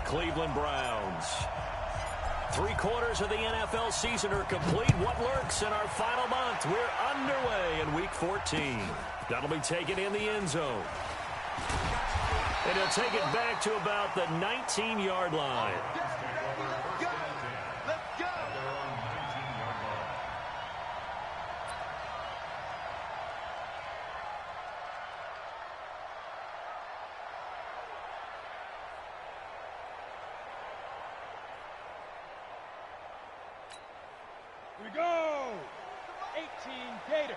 Cleveland Browns. 3/4 of the NFL season are complete. What lurks in our final month? We're underway in Week 14. That'll be taken in the end zone. And he'll take it back to about the 19-yard line. Here we go. 18 Gator.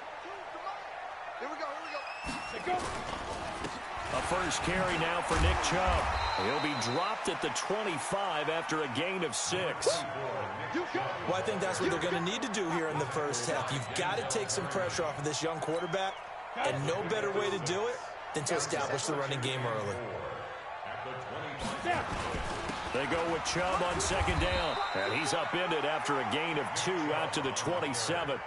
Here we go. Here we go. A first carry now for Nick Chubb. He'll be dropped at the 25 after a gain of 6. Well, I think that's what they're going to need to do here in the first half. You've got to take some pressure off of this young quarterback, and no better way to do it than to establish the running game early. They go with Chubb on second down, and he's upended after a gain of 2 out to the 27.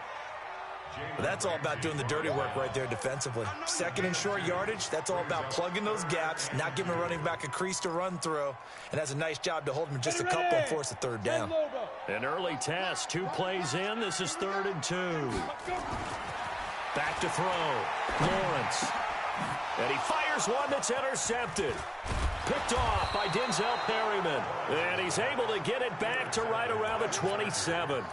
But that's all about doing the dirty work right there defensively. Second and short yardage, that's all about plugging those gaps, not giving a running back a crease to run through, and has a nice job to hold him just a couple and force a third down. An early test, 2 plays in. This is 3rd and 2. Back to throw. Lawrence. And he fires one that's intercepted. Picked off by Denzel Perryman. And he's able to get it back to right around the 27.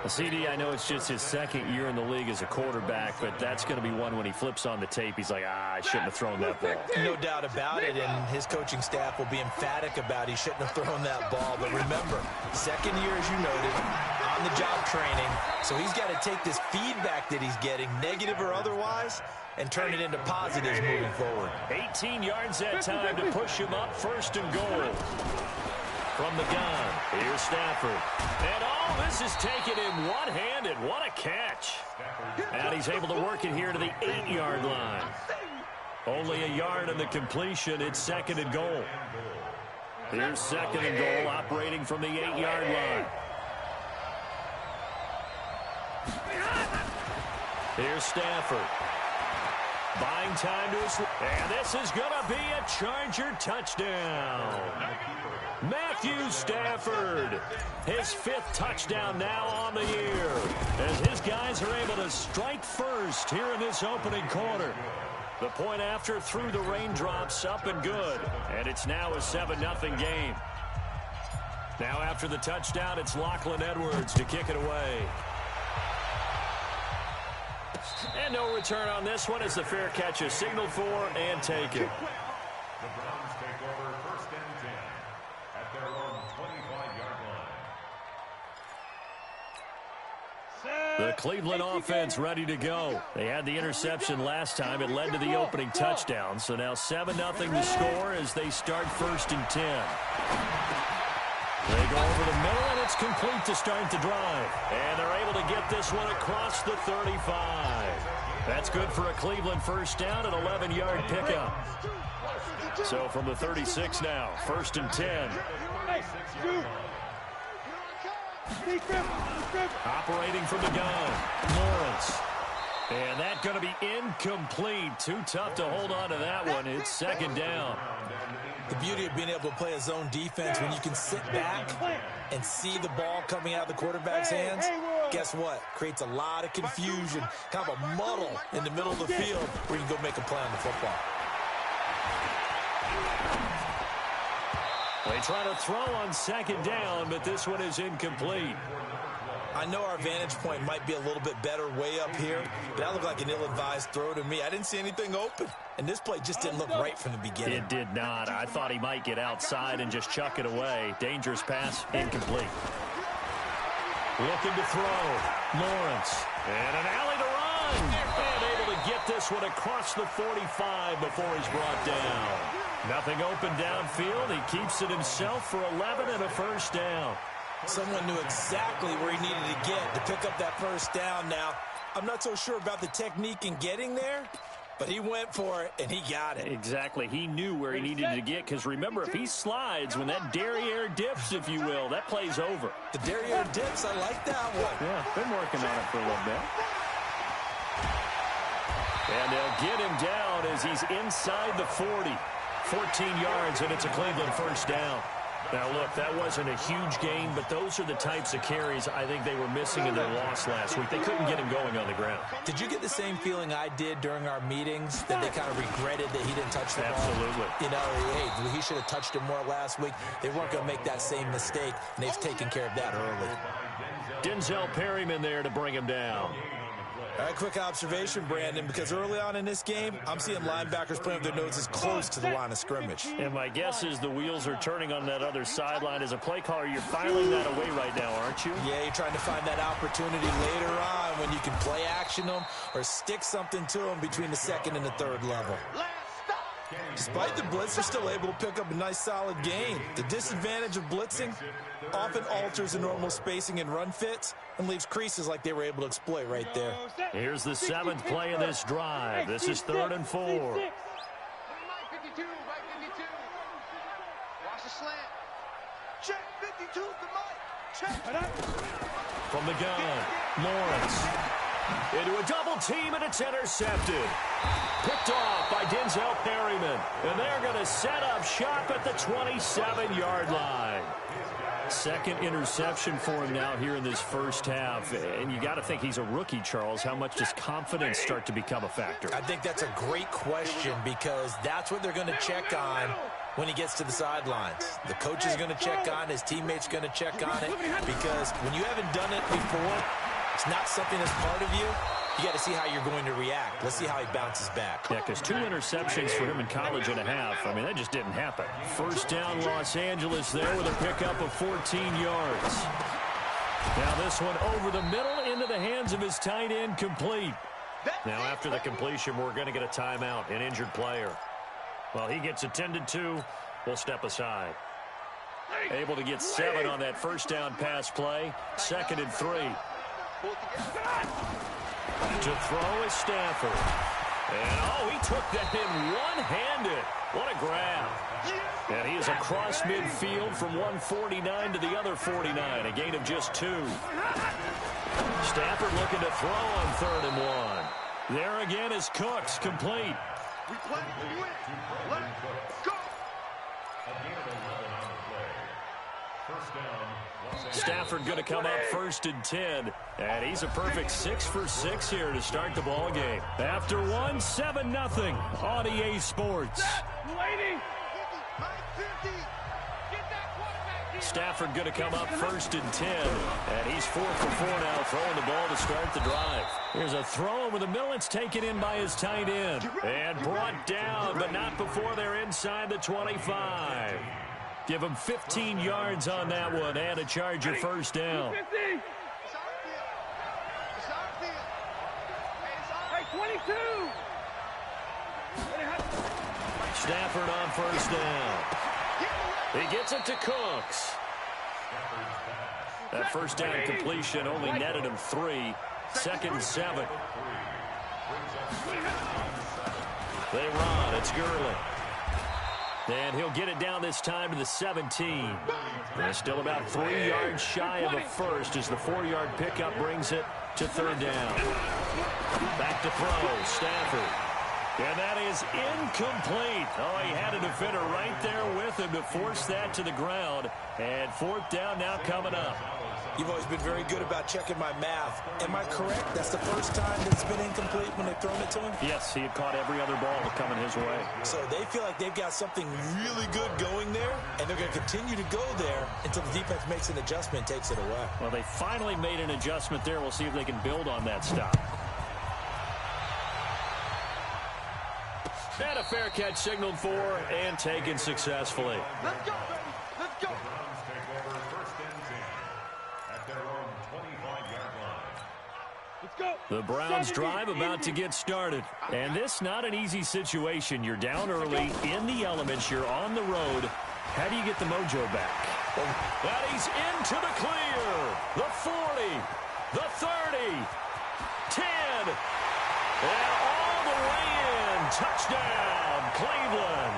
Well, CD, I know it's just his second year in the league as a quarterback, but that's going to be one when he flips on the tape. He's like, I shouldn't have thrown that ball. No doubt about it, and his coaching staff will be emphatic about he shouldn't have thrown that ball. But remember, second year, as you noted, on-the-job training, so he's got to take this feedback that he's getting, negative or otherwise, and turn it into positives moving forward. 18 yards that time to push him up, 1st and goal. From the gun, here's Stafford. And this is taken in one-handed. What a catch. And he's able to work it here to the 8-yard line. Only a yard on the completion. It's 2nd and goal. Here's 2nd and goal, operating from the 8-yard line. Here's Stafford. Buying time to his... And this is going to be a Charger touchdown. Matthew Stafford, his 5th touchdown now on the year, as his guys are able to strike first here in this opening quarter. The point after through the raindrops, up and good, and it's now a 7-0 game. Now after the touchdown, it's Lachlan Edwards to kick it away. And no return on this one as the fair catch is signaled for and taken. The Browns take over 1st and 10 at their own 25-yard line. The Cleveland offense ready to go. They had the interception last time. It led to the opening touchdown. So now 7-0 the score as they start 1st and 10. They go over the middle, and it's complete to start the drive. And they're able to get this one across the 35. That's good for a Cleveland first down, an 11-yard pickup. So from the 36 now, 1st and 10. Operating from the gun, Lawrence. And that's going to be incomplete. Too tough to hold on to that one. It's 2nd down. The beauty of being able to play a zone defense when you can sit back and see the ball coming out of the quarterback's hands, guess what? Creates a lot of confusion, kind of a muddle in the middle of the field where you can go make a play on the football. They try to throw on 2nd down, but this one is incomplete. I know our vantage point might be a little bit better way up here, but that looked like an ill-advised throw to me. I didn't see anything open, and this play just didn't look right from the beginning. It did not. I thought he might get outside and just chuck it away. Dangerous pass, incomplete. Looking to throw. Lawrence. And an alley to run. And able to get this one across the 45 before he's brought down. Nothing open downfield. He keeps it himself for 11 and a first down. Someone knew exactly where he needed to get to pick up that first down. Now, I'm not so sure about the technique in getting there, but he went for it, and he got it. Exactly. He knew where he needed to get, because remember, if he slides, when that derriere dips, if you will, that play's over. The derriere dips, I like that one. Yeah, been working on it for a little bit. And they'll get him down as he's inside the 40. 14 yards, and it's a Cleveland first down. Now, look, that wasn't a huge gain, but those are the types of carries I think they were missing in their loss last week. They couldn't get him going on the ground. Did you get the same feeling I did during our meetings, that they kind of regretted that he didn't touch the ball? Absolutely. You know, hey, he should have touched it more last week. They weren't going to make that same mistake, and they've taken care of that early. Denzel Perryman there to bring him down. All right, quick observation, Brandon, because early on in this game, I'm seeing linebackers playing with their noses close to the line of scrimmage. And my guess is the wheels are turning on that other sideline. As a play caller, you're filing that away right now, aren't you? Yeah, you're trying to find that opportunity later on when you can play action them or stick something to them between the second and the third level. Despite the blitz, they're still able to pick up a nice, solid gain. The disadvantage of blitzing often alters the normal spacing and run fits and leaves creases like they were able to exploit right there. Here's the 7th play of this drive. This is 3rd and 4. 52, right 52. Watch the slant. Check 52's the mic. Check. From the gun, Lawrence. Into a double team, and it's intercepted. Picked off by Denzel Perryman. And they're going to set up shop at the 27-yard line. Second interception for him now here in this first half. And you got to think he's a rookie, Charles. How much does confidence start to become a factor? I think that's a great question because that's what they're going to check on when he gets to the sidelines. The coach is going to check on, his teammates going to check on it, because when you haven't done it before, it's not something that's part of you. You got to see how you're going to react. Let's see how he bounces back. Yeah, because 2 interceptions for him in college and a half. I mean, that just didn't happen. First down, Los Angeles there with a pickup of 14 yards. Now this one over the middle into the hands of his tight end, complete. Now after the completion, we're going to get a timeout, an injured player. Well, he gets attended to. We'll step aside. Able to get 7 on that first down pass play. 2nd and 3. To throw is Stafford. And, oh, he took that in one-handed. What a grab. And he is across midfield from 149 to the other 49. A gain of just 2. Stafford looking to throw on 3rd and 1. There again is Cooks, complete. We play to win. Let's go. Stafford going to come up 1st and 10. And he's a perfect 6 for 6 here to start the ball game. After 1, 7-0 on EA Sports. Stafford going to come up 1st and 10. And he's 4 for 4 now, throwing the ball to start the drive. Here's a throw over the middle. It's taken in by his tight end. And brought down, but not before they're inside the 25. Give him 15 yards on that one and a Charger first down. Hey, 22. Stafford on first down. He gets it to Cooks. That first down completion only netted him 3. 2nd and 7. They run. It's Gurley. And he'll get it down this time to the 17. And still about 3 yards shy of a first as the 4-yard pickup brings it to 3rd down. Back to throw, Stafford. And that is incomplete. Oh, he had a defender right there with him to force that to the ground. And 4th down now coming up. You've always been very good about checking my math. Am I correct? That's the first time that it's been incomplete when they've thrown it to him? Yes, he had caught every other ball coming his way. So they feel like they've got something really good going there, and they're going to continue to go there until the defense makes an adjustment and takes it away. Well, they finally made an adjustment there. We'll see if they can build on that stop. And a fair catch signaled for and taken successfully. Let's go, baby. Let's go. Browns take over 1st and 10 at their own 25-yard line. Let's go. The Browns drive about to get started. And this not an easy situation. You're down early, in the elements, you're on the road. How do you get the mojo back? And he's into the clear. The 40, the 30, 10, and all the way in. Touchdown, Cleveland.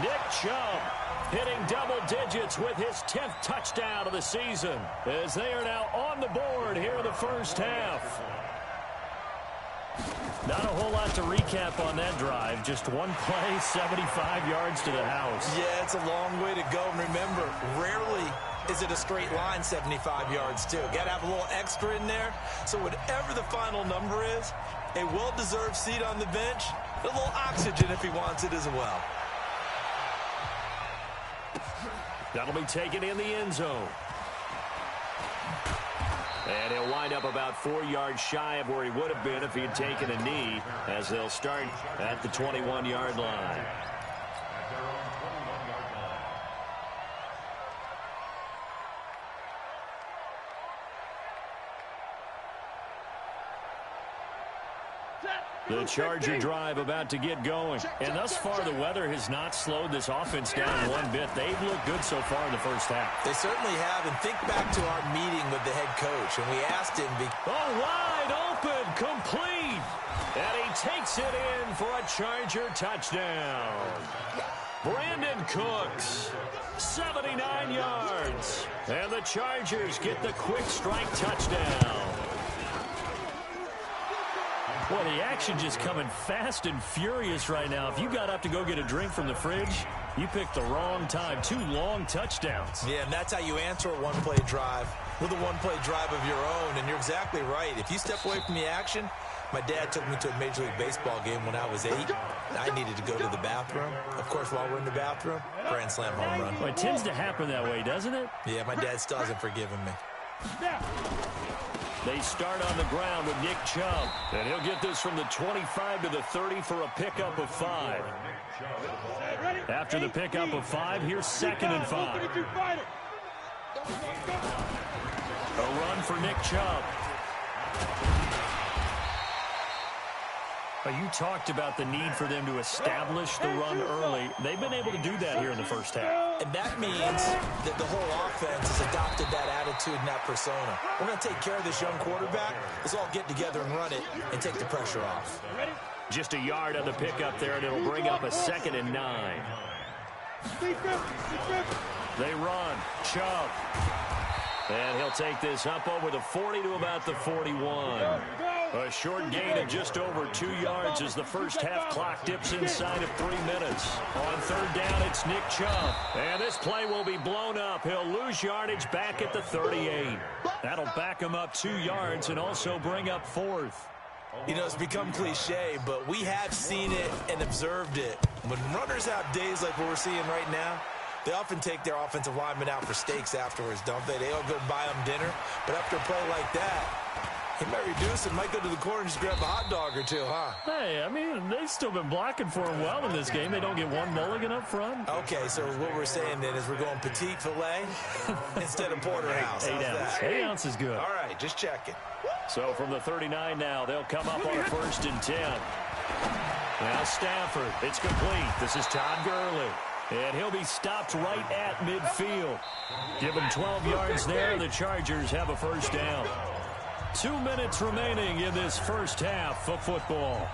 Nick Chubb hitting double digits with his 10th touchdown of the season as they are now on the board here in the first half. Not a whole lot to recap on that drive. Just one play, 75 yards to the house. Yeah, it's a long way to go. And remember, rarely is it a straight line 75 yards, too. Got to have a little extra in there. So whatever the final number is, a well-deserved seat on the bench, a little oxygen if he wants it as well. That'll be taken in the end zone. And he'll wind up about 4 yards shy of where he would have been if he had taken a knee, as they'll start at the 21-yard line. The Charger drive about to get going. And thus far, the weather has not slowed this offense down one bit. They've looked good so far in the first half. They certainly have. And think back to our meeting with the head coach. And we asked him. Oh, wide open, complete. And he takes it in for a Charger touchdown. Brandon Cooks, 79 yards. And the Chargers get the quick strike touchdown. Well, the action just coming fast and furious right now. If you got up to go get a drink from the fridge, you picked the wrong time. 2 long touchdowns. Yeah, and that's how you answer a one-play drive with a one-play drive of your own. And you're exactly right. If you step away from the action, my dad took me to a Major League Baseball game when I was 8. I needed to go to the bathroom. Of course, while we're in the bathroom, grand slam home run. Well, it tends to happen that way, doesn't it? Yeah, my dad still hasn't forgiven me. They start on the ground with Nick Chubb. And he'll get this from the 25 to the 30 for a pickup of 5. After the pickup of 5, here's 2nd and 5. A run for Nick Chubb. You talked about the need for them to establish the run early. They've been able to do that here in the first half. And that means that the whole offense has adopted that attitude and that persona. We're going to take care of this young quarterback. Let's all get together and run it and take the pressure off. Just a yard on the pickup there, and it'll bring up a 2nd and 9. They run. Chubb. And he'll take this up over the 40 to about the 41. A short gain of just over 2 yards as the first half clock dips inside of 3 minutes. On 3rd down, it's Nick Chubb. And this play will be blown up. He'll lose yardage back at the 38. That'll back him up 2 yards and also bring up 4th. You know, it's become cliche, but we have seen it and observed it. When runners have days like what we're seeing right now, they often take their offensive linemen out for steaks afterwards, don't they? They all go buy them dinner. But after a play like that, he might reduce and might go to the corner and just grab a hot dog or two, huh? Hey, I mean, they've still been blocking for him well in this game. They don't get one mulligan up front. Okay, so what we're saying then is we're going petite filet instead of porterhouse. 8 ounces. 8 ounces is good. All right, just checking. So from the 39 now, they'll come up on 1st and 10. Now Stafford, it's complete. This is Todd Gurley. And he'll be stopped right at midfield. Give him 12 yards there. The Chargers have a 1st down. 2 minutes remaining in this first half of football.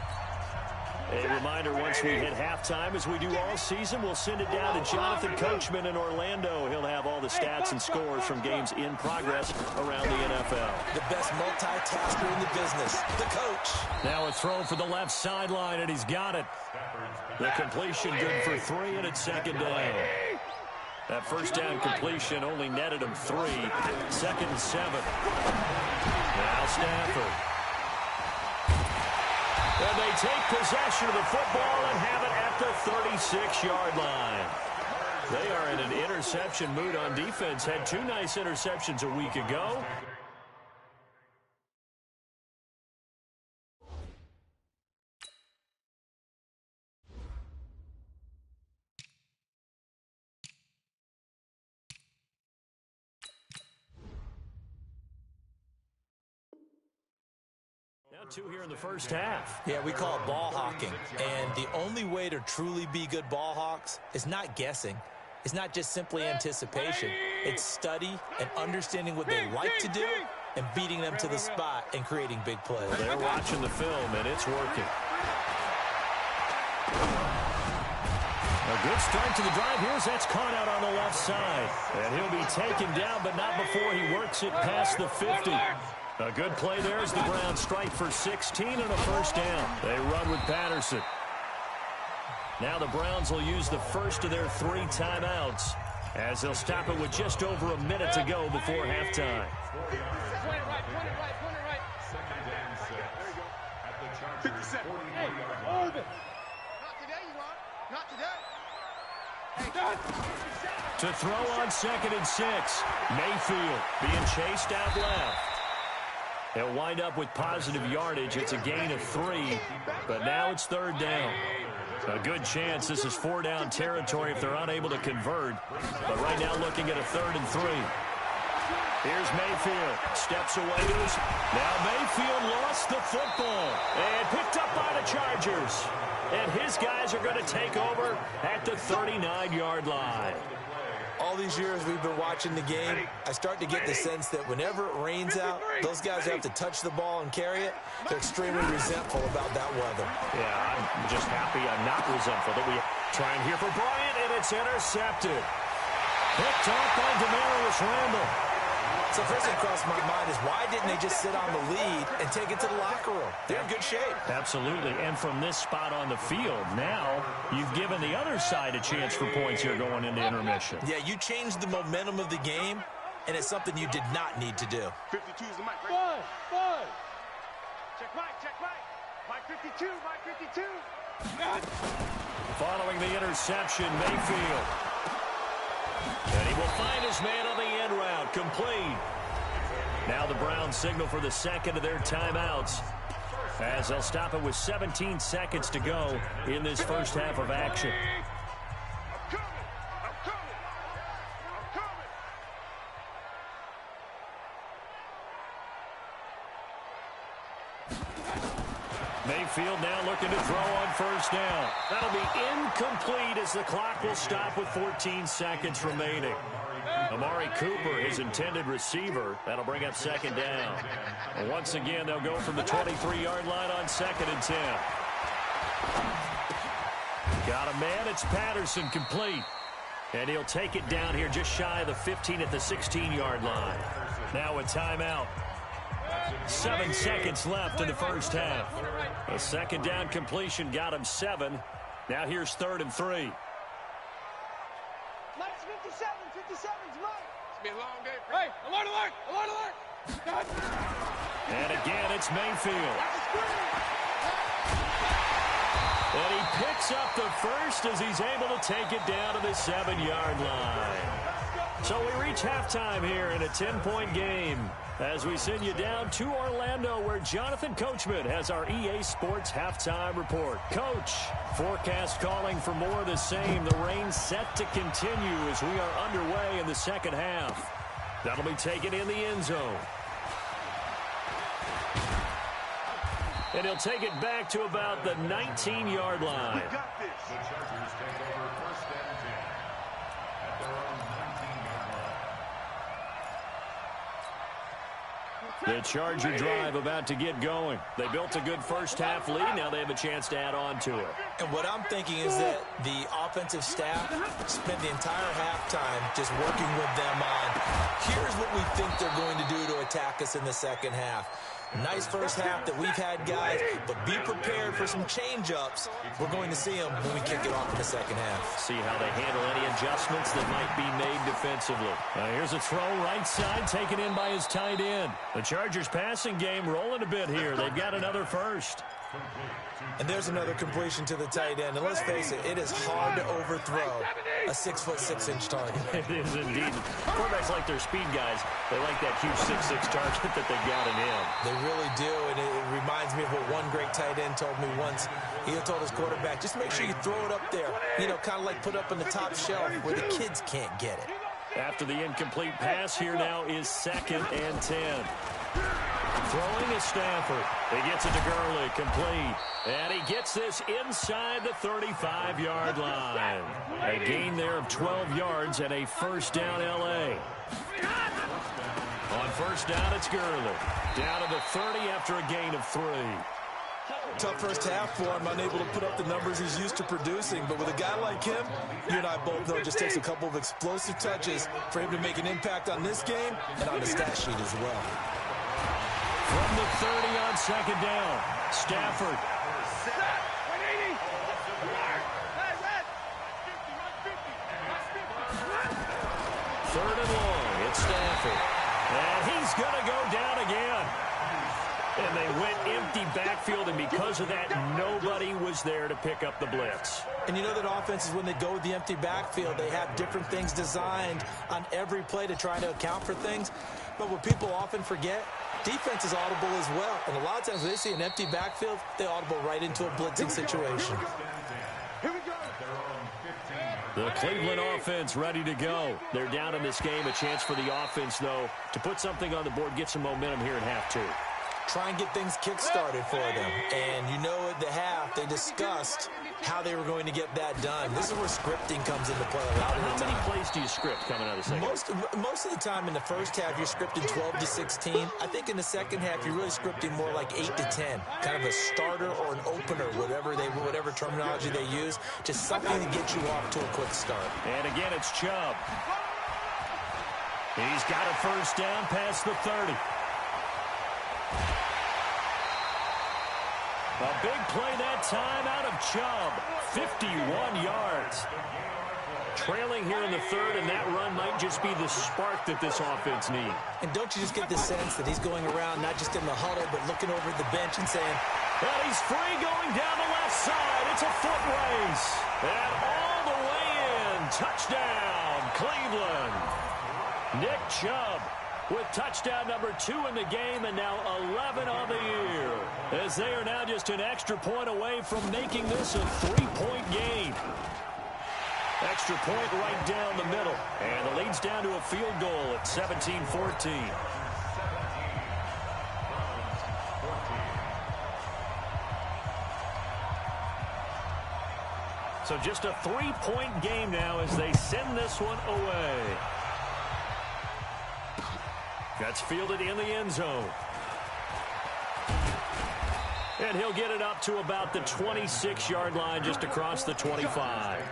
A reminder, once we hit halftime, as we do all season, we'll send it down to Jonathan Coachman in Orlando. He'll have all the stats and scores from games in progress around the NFL. The best multitasker in the business, the coach. Now a throw for the left sideline, and he's got it. The completion good for 3, and it's 2nd down. That 1st down completion only netted him 3. 2nd and 7. Now Stafford. And they take possession of the football and have it at the 36-yard line. They are in an interception mood on defense. Had 2 nice interceptions a week ago. Now 2 here in the first half. Yeah, we call it ball hawking. And the only way to truly be good ball hawks is not guessing. It's not just simply anticipation. It's study and understanding what they like to do and beating them to the spot and creating big plays. They're watching the film, and it's working. A good start to the drive. Here's that's caught out on the left side. And he'll be taken down, but not before he works it past the 50. A good play there as the Browns strike for 16 and a first down. They run with Patterson. Now the Browns will use the first of their 3 timeouts as they'll stop it with just over a minute to go before halftime. Hey, hold it. Not today, you are. Not today. To throw on 2nd and 6. Mayfield being chased out left. They'll wind up with positive yardage. It's a gain of 3, but now it's 3rd down. A good chance this is 4-down territory if they're unable to convert. But right now looking at a 3rd and 3. Here's Mayfield. Steps away to his... Now Mayfield lost the football and picked up by the Chargers. And his guys are going to take over at the 39-yard line. All these years we've been watching the game, I start to get the sense that whenever it rains out, those guys have to touch the ball and carry it. They're extremely resentful about that weather. Yeah, I'm just happy I'm not resentful that we try and here for Bryant, and it's intercepted. Picked off by Demarius Randall. So first thing crossed my mind is why didn't they just sit on the lead and take it to the locker room? They're in good shape. Absolutely, and from this spot on the field, now you've given the other side a chance for points here going into intermission. Yeah, you changed the momentum of the game, and it's something you did not need to do. 52 is the mic, right? Five. Check Mike, check Mike. Mike 52, Mike 52. Following the interception, Mayfield. And he will find his man on the end route, complete. Now the Browns signal for the second of their timeouts as they'll stop it with 17 seconds to go in this first half of action. I'm coming. Mayfield now looking to throw on first down. That'll be incomplete as the clock will stop with 14 seconds remaining. Amari Cooper, his intended receiver. That'll bring up 2nd down. And once again, they'll go from the 23-yard line on 2nd and 10. Got a man. It's Patterson, complete. And he'll take it down here just shy of the 15 at the 16-yard line. Now a timeout. 7 seconds left in the first half. A 2nd down completion got him 7. Now here's 3rd and 3. Mike's 57, 57's Mike. It's been a long day. Hey, alert. And again, it's Mayfield. And he picks up the first as he's able to take it down to the 7-yard line. So we reach halftime here in a 10-point game as we send you down to Orlando where Jonathan Coachman has our EA Sports halftime report. Coach, forecast calling for more of the same. The rain set to continue as we are underway in the second half. That'll be taken in the end zone. And he'll take it back to about the 19-yard line. We got this. The Chargers take over 1st and 10 at their own 19-yard line. The Charger drive about to get going. They built a good first half lead. Now they have a chance to add on to it. And what I'm thinking is that the offensive staff spent the entire halftime just working with them on, here's what we think they're going to do to attack us in the second half. Nice first half that we've had, guys, but be prepared for some change-ups. We're going to see them when we kick it off in the second half. See how they handle any adjustments that might be made defensively. Here's a throw right side taken in by his tight end. The Chargers passing game rolling a bit here. They've got another first. And there's another completion to the tight end. And let's face it, it is hard to overthrow a 6'6" target. It is indeed. Quarterbacks like their speed guys. They like that huge 6'6" target that they got in him. They really do, and it reminds me of what one great tight end told me once. He told his quarterback, just make sure you throw it up there. You know, kind of like put up in the top shelf where the kids can't get it. After the incomplete pass, here now is 2nd and 10. Throwing is Stafford. He gets it to Gurley, complete. And he gets this inside the 35-yard line. A gain there of 12 yards and a first down L.A. On first down, it's Gurley. Down to the 30 after a gain of 3. Tough first half for him, unable to put up the numbers he's used to producing. But with a guy like him, you and I both know it just takes a couple of explosive touches for him to make an impact on this game and on the stat sheet as well. From the 30 on second down, Stafford. Third and long, it's Stafford. And he's going to go down again. And they went empty backfield, and because of that, nobody was there to pick up the blitz. And you know that offenses, when they go with the empty backfield, they have different things designed on every play to try to account for things. But what people often forget, defense is audible as well. And a lot of times when they see an empty backfield, they audible right into a blitzing situation. Here we go. The Cleveland offense ready to go. They're down in this game. A chance for the offense, though, to put something on the board, get some momentum here in half two. Try and get things kick-started for them. And you know at the half, they discussed how they were going to get that done. This is where scripting comes into play a lot of the time. How many plays do you script coming out of the second? Most of the time in the first half, you're scripting 12 to 16. I think in the second half, you're really scripting more like 8 to 10. Kind of a starter or an opener, whatever terminology they use. Just something to get you off to a quick start. And again, it's Chubb. He's got a first down past the 30. A big play that time out of Chubb. 51 yards. Trailing here in the third, and that run might just be the spark that this offense needs. And don't you just get the sense that he's going around not just in the huddle, but looking over at the bench and saying, well, he's free going down the left side. It's a foot race. And all the way in. Touchdown, Cleveland. Nick Chubb with touchdown number 2 in the game, and now 11 on the year, as they are now just an extra point away from making this a 3-point game. Extra point right down the middle, and the lead's down to a field goal at 17-14. So just a 3-point game now as they send this one away. That's fielded in the end zone. And he'll get it up to about the 26-yard line, just across the 25.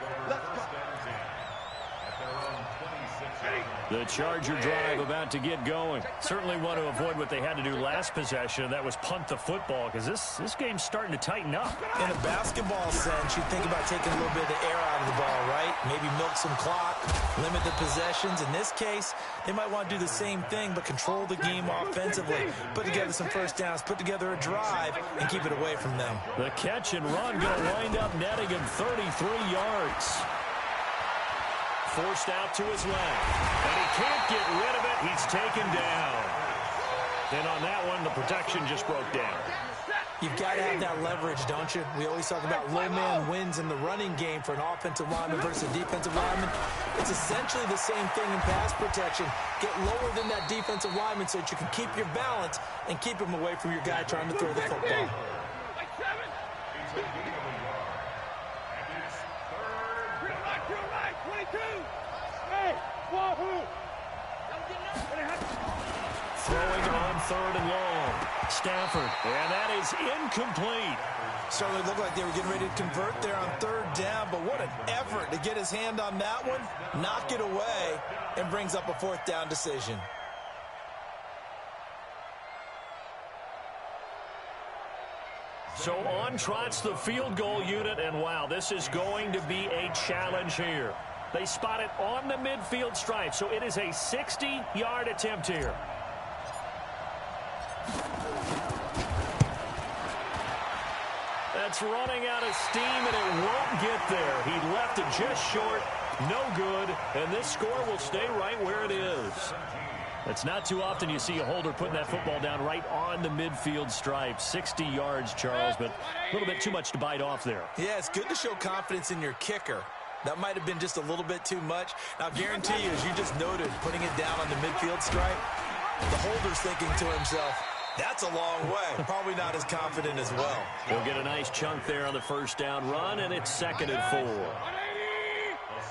The Charger drive about to get going. Certainly want to avoid what they had to do last possession. That was punt the football, because this game's starting to tighten up. In a basketball sense, you think about taking a little bit of the air out of the ball, right? Maybe milk some clock, limit the possessions. In this case, they might want to do the same thing, but control the game offensively. Put together some first downs, put together a drive, and keep it away from them. The catch and run going to wind up netting him 33 yards. Forced out to his left. And he can't get rid of it. He's taken down. And on that one, the protection just broke down. You've got to have that leverage, don't you? We always talk about low man wins in the running game for an offensive lineman versus a defensive lineman. It's essentially the same thing in pass protection. Get lower than that defensive lineman so that you can keep your balance and keep him away from your guy trying to throw the football. Throwing on third and long. Stafford, and that is incomplete. Certainly looked like they were getting ready to convert there on third down, but what an effort to get his hand on that one, knock it away, and brings up a fourth down decision. So on trots the field goal unit, and wow, this is going to be a challenge here. They spot it on the midfield stripe, so it is a 60-yard attempt here. That's running out of steam, and it won't get there. He left it just short, no good, and this score will stay right where it is. It's not too often you see a holder putting that football down right on the midfield stripe. 60 yards, Charles, but a little bit too much to bite off there. Yeah, it's good to show confidence in your kicker. That might have been just a little bit too much. Now, I guarantee you, as you just noted, putting it down on the midfield stripe, the holder's thinking to himself, that's a long way. Probably not as confident as well. He'll get a nice chunk there on the first down run, and it's 2nd and 4. A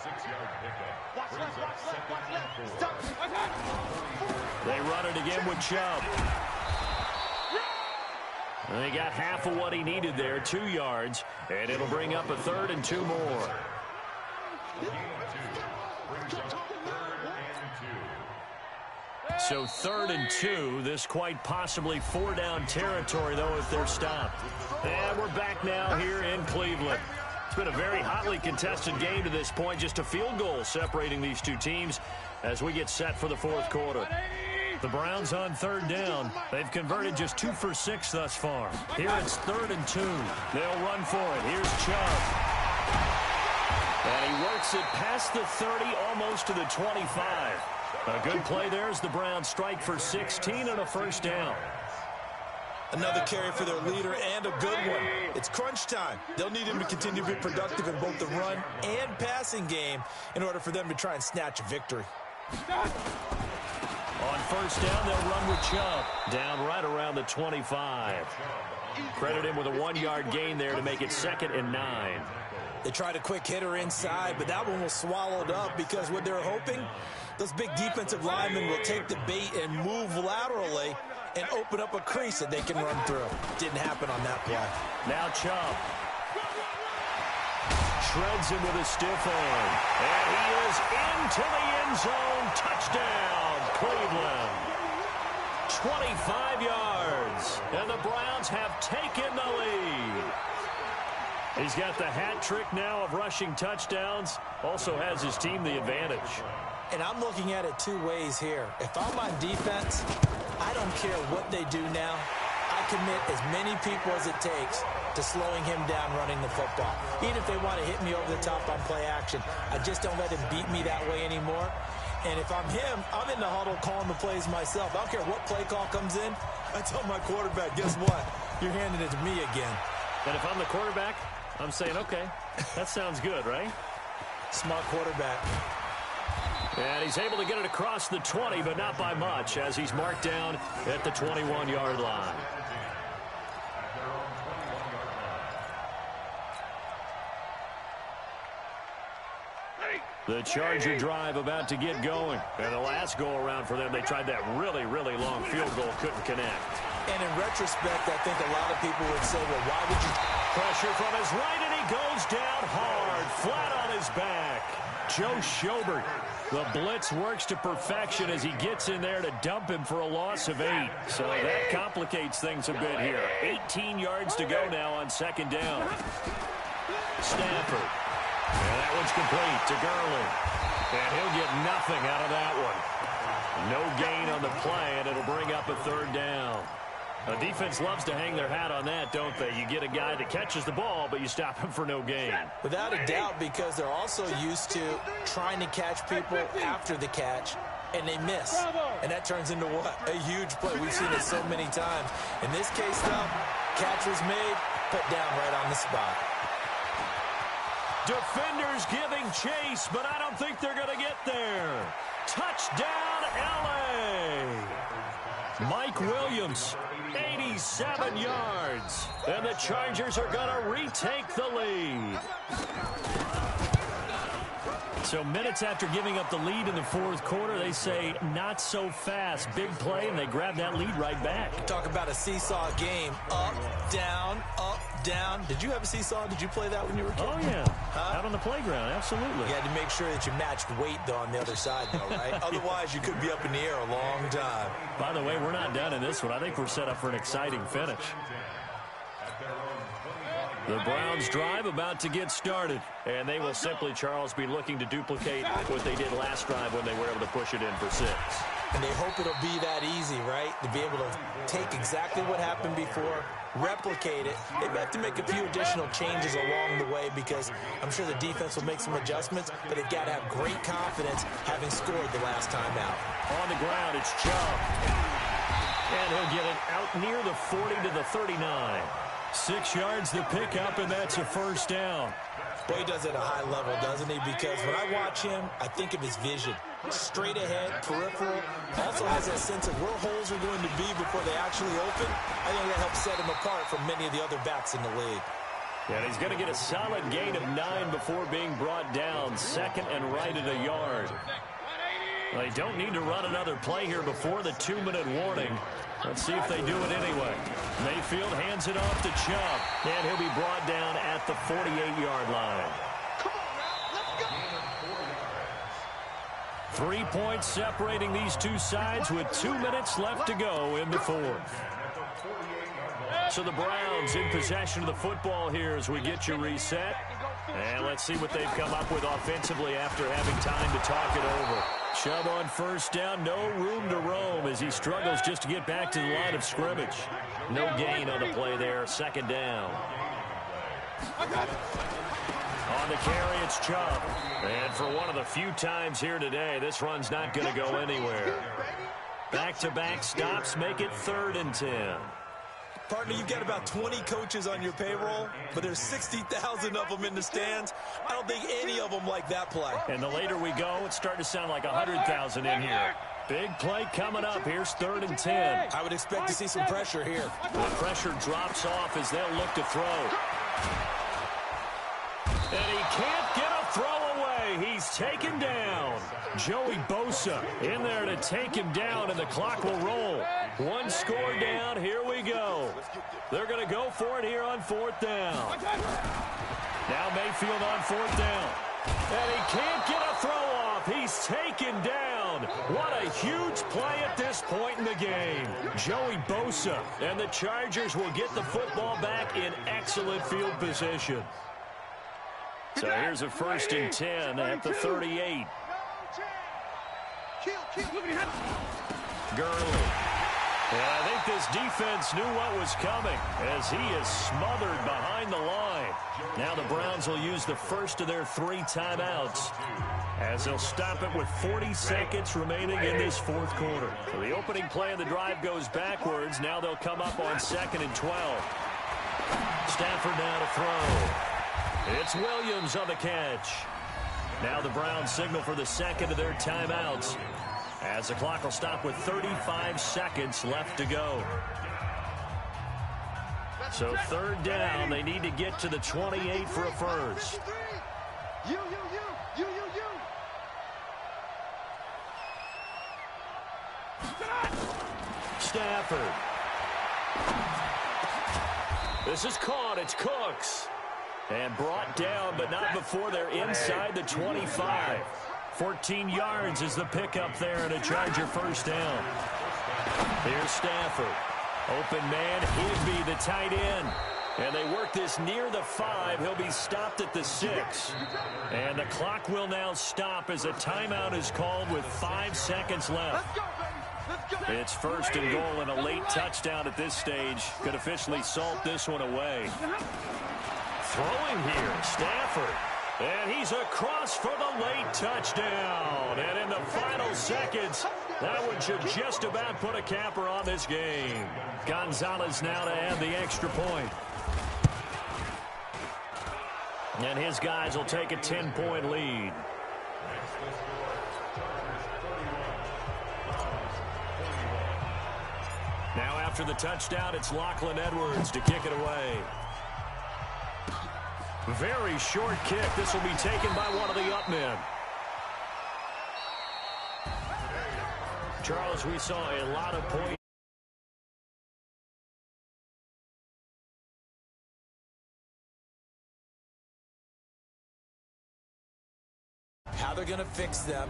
6-yard pickup brings up 2nd and 4. They run it again with Chubb. And they got half of what he needed there, 2 yards, and it'll bring up a 3rd and 2 more. So 3rd and 2. This quite possibly 4-down territory, though, if they're stopped. And we're back now here in Cleveland. It's been a very hotly contested game to this point. Just a field goal separating these two teams as we get set for the 4th quarter. The Browns on 3rd down. They've converted just 2 for 6 thus far. Here it's 3rd and 2. They'll run for it. Here's Chubb. And he works it past the 30, almost to the 25. A good play there as the Browns strike for 16 and a 1st down. Another carry for their leader and a good one. It's crunch time. They'll need him to continue to be productive in both the run and passing game in order for them to try and snatch a victory. On 1st down, they'll run with Chubb. Down right around the 25. Credit him with a 1-yard gain there to make it 2nd and 9. They tried a quick hitter inside, but that one was swallowed up because what they're hoping, those big defensive linemen will take the bait and move laterally and open up a crease that they can run through. Didn't happen on that play. Now Chubb. Shreds him with a stiff arm. And he is into the end zone. Touchdown, Cleveland. 25 yards. And the Browns have taken the lead. He's got the hat trick now of rushing touchdowns. Also has his team the advantage. And I'm looking at it 2 ways here. If I'm on defense, I don't care what they do now. I commit as many people as it takes to slowing him down running the football. Even if they want to hit me over the top on play action, I just don't let him beat me that way anymore. And if I'm him, I'm in the huddle calling the plays myself. I don't care what play call comes in. I tell my quarterback, guess what? You're handing it to me again. And if I'm the quarterback, I'm saying, okay, that sounds good, right? Smart quarterback. And he's able to get it across the 20, but not by much, as he's marked down at the 21-yard line. The Charger drive about to get going. And the last go-around for them, they tried that really, really long field goal, couldn't connect. And in retrospect, I think a lot of people would say, well, why would you... Pressure from his right, and he goes down hard, flat on his back. Joe Schobert. The blitz works to perfection as he gets in there to dump him for a loss of 8. So that complicates things a bit here. 18 yards to go now on 2nd down. Stafford. And that one's complete to Gurley. And he'll get nothing out of that one. No gain on the play, and it'll bring up a 3rd down. The defense loves to hang their hat on that, don't they? You get a guy that catches the ball, but you stop him for no gain. Without a doubt, because they're also used to trying to catch people after the catch, and they miss. And that turns into what? A huge play. We've seen it so many times. In this case, though, catch was made, put down right on the spot. Defenders giving chase, but I don't think they're going to get there. Touchdown, L.A. Mike Williams, 87 yards. And the Chargers are going to retake the lead. So minutes after giving up the lead in the 4th quarter, they say not so fast. Big play, and they grab that lead right back. Talk about a seesaw game. Up, down, up, down. Did you have a seesaw? Did you play that when you were a kid? Oh, yeah. Out on the playground, absolutely. You had to make sure that you matched weight, though, on the other side, though, right? Otherwise, you could be up in the air a long time. By the way, we're not done in this one. I think we're set up for an exciting finish. The Browns drive about to get started, and they will simply, Charles, be looking to duplicate what they did last drive when they were able to push it in for 6. And they hope it'll be that easy, right? To be able to take exactly what happened before, replicate it. They may have to make a few additional changes along the way because I'm sure the defense will make some adjustments, but they've got to have great confidence having scored the last time out. On the ground, it's Chubb. And he'll get it out near the 40 to the 39. 6 yards to pick up, and that's a 1st down. Boy, he does it at a high level, doesn't he? Because when I watch him, I think of his vision. Straight ahead, peripheral. Also has that sense of where holes are going to be before they actually open. I think that helps set him apart from many of the other backs in the league. And he's going to get a solid gain of 9 before being brought down. 2nd and right at a yard. They don't need to run another play here before the 2-minute warning. Let's see if they do it anyway. Mayfield hands it off to Chubb. And he'll be brought down at the 48-yard line. 3 3 points separating these two sides with 2 minutes left to go in the fourth. So the Browns in possession of the football here as we get you reset. And let's see what they've come up with offensively after having time to talk it over. Chubb on first down, no room to roam as he struggles just to get back to the line of scrimmage. No gain on the play there, second down. On the carry, it's Chubb. And for one of the few times here today, this run's not going to go anywhere. Back-to-back stops make it 3rd and 10. Partner, you've got about 20 coaches on your payroll, but there's 60,000 of them in the stands. I don't think any of them like that play. And the later we go, it's starting to sound like 100,000 in here. Big play coming up. Here's 3rd and 10. I would expect to see some pressure here. The pressure drops off as they'll look to throw. And he can't get a throw away. He's taken down. Joey Bosa in there to take him down, and the clock will roll. One score down. Here we go. They're going to go for it here on 4th down. Now Mayfield on 4th down. And he can't get a throw off. He's taken down. What a huge play at this point in the game. Joey Bosa and the Chargers will get the football back in excellent field position. So here's a 1st and 10 at the 38. Gurley. And I think this defense knew what was coming as he is smothered behind the line. Now the Browns will use the first of their 3 timeouts as they'll stop it with 40 seconds remaining in this 4th quarter. So the opening play of the drive goes backwards. Now they'll come up on 2nd and 12. Stafford now to throw. It's Williams on the catch. Now the Browns signal for the second of their timeouts as the clock will stop with 35 seconds left to go. So 3rd down, they need to get to the 28 for a first. Stafford. This is caught. It's Cooks. And brought down, but not before they're inside the 25. 14 yards is the pickup there and a Charger first down. Here's Stafford. Open man, Higby, the tight end. And they work this near the 5. He'll be stopped at the 6. And the clock will now stop as a timeout is called with 5 seconds left. It's 1st and goal, and a late touchdown at this stage could officially salt this one away. Throwing here, Stafford. And he's across for the late touchdown. And in the final seconds, that one should just about put a capper on this game. Gonzalez now to add the extra point. And his guys will take a 10-point lead. Now after the touchdown, it's Lachlan Edwards to kick it away. Very short kick. This will be taken by one of the up men. Charles, we saw a lot of points. How they're going to fix them